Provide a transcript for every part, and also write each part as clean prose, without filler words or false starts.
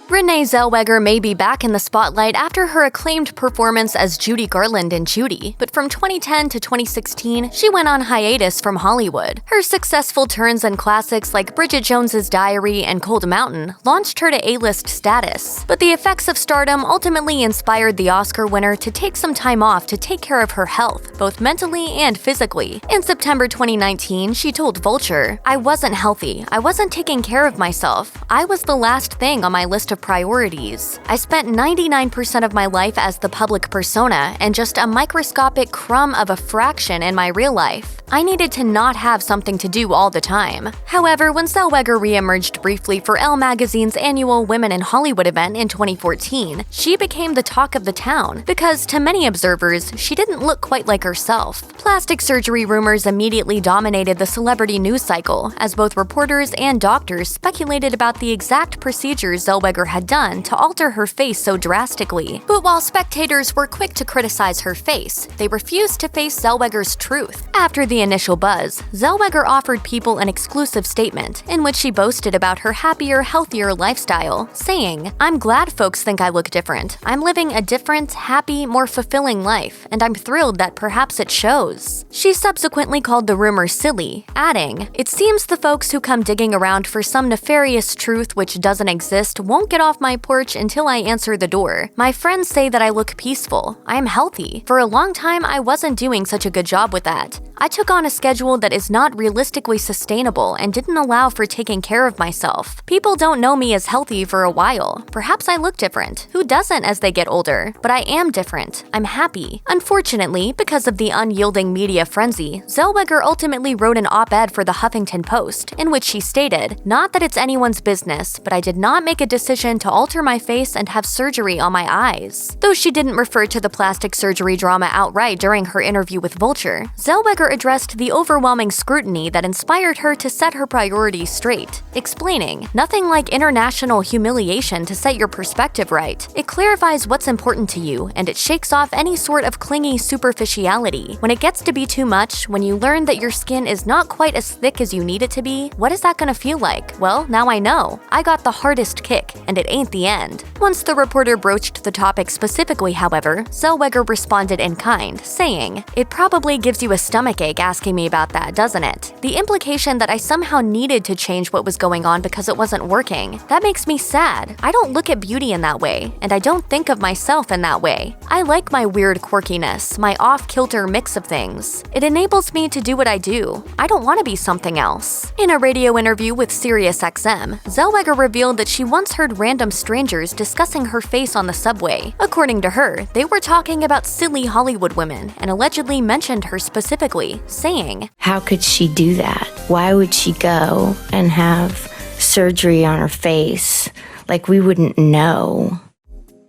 Renee Zellweger may be back in the spotlight after her acclaimed performance as Judy Garland in Judy, but from 2010 to 2016, she went on hiatus from Hollywood. Her successful turns and classics like Bridget Jones's Diary and Cold Mountain launched her to A-list status, but the effects of stardom ultimately inspired the Oscar winner to take some time off to take care of her health, both mentally and physically. In September 2019, she told Vulture, "I wasn't healthy. I wasn't taking care of myself. I was the last thing on my list of priorities. I spent 99% of my life as the public persona and just a microscopic crumb of a fraction in my real life. I needed to not have something to do all the time." However, when Zellweger re-emerged briefly for Elle magazine's annual Women in Hollywood event in 2014, she became the talk of the town because, to many observers, she didn't look quite like herself. Plastic surgery rumors immediately dominated the celebrity news cycle as both reporters and doctors speculated about the exact procedures Zellweger had done to alter her face so drastically. But while spectators were quick to criticize her face, they refused to face Zellweger's truth. After the initial buzz, Zellweger offered people an exclusive statement in which she boasted about her happier, healthier lifestyle, saying, "I'm glad folks think I look different. I'm living a different, happy, more fulfilling life, and I'm thrilled that perhaps it shows." She subsequently called the rumor silly, adding, "It seems the folks who come digging around for some nefarious truth which doesn't exist won't get off my porch until I answer the door. My friends say that I look peaceful. I am healthy. For a long time, I wasn't doing such a good job with that. I took on a schedule that is not realistically sustainable and didn't allow for taking care of myself. People don't know me as healthy for a while. Perhaps I look different. Who doesn't as they get older? But I am different. I'm happy." Unfortunately, because of the unyielding media frenzy, Zellweger ultimately wrote an op-ed for the Huffington Post, in which she stated, "Not that it's anyone's business, but I did not make a decision to alter my face and have surgery on my eyes." Though she didn't refer to the plastic surgery drama outright during her interview with Vulture, Zellweger addressed the overwhelming scrutiny that inspired her to set her priorities straight, explaining, "Nothing like international humiliation to set your perspective right. It clarifies what's important to you, and it shakes off any sort of clingy superficiality. When it gets to be too much, when you learn that your skin is not quite as thick as you need it to be, what is that gonna feel like? Well, now I know. I got the hardest kick, and it ain't the end." Once the reporter broached the topic specifically, however, Zellweger responded in kind, saying, "It probably gives you a stomachache asking me about that, doesn't it? The implication that I somehow needed to change what was going on because it wasn't working. That makes me sad. I don't look at beauty in that way, and I don't think of myself in that way. I like my weird quirkiness, my off-kilter mix of things. It enables me to do what I do. I don't want to be something else." In a radio interview with SiriusXM, Zellweger revealed that she once heard random strangers discussing her face on the subway. According to her, they were talking about silly Hollywood women and allegedly mentioned her specifically, saying, "How could she do that? Why would she go and have surgery on her face? Like we wouldn't know."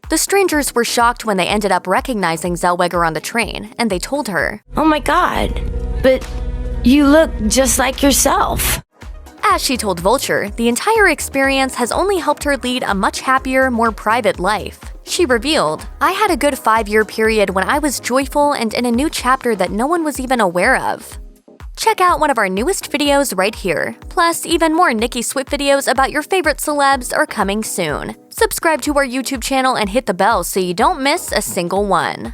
The strangers were shocked when they ended up recognizing Zellweger on the train, and they told her, "Oh my God, but you look just like yourself." As she told Vulture, the entire experience has only helped her lead a much happier, more private life. She revealed, "I had a good 5-year period when I was joyful and in a new chapter that no one was even aware of." Check out one of our newest videos right here. Plus, even more Nicki Swift videos about your favorite celebs are coming soon. Subscribe to our YouTube channel and hit the bell so you don't miss a single one.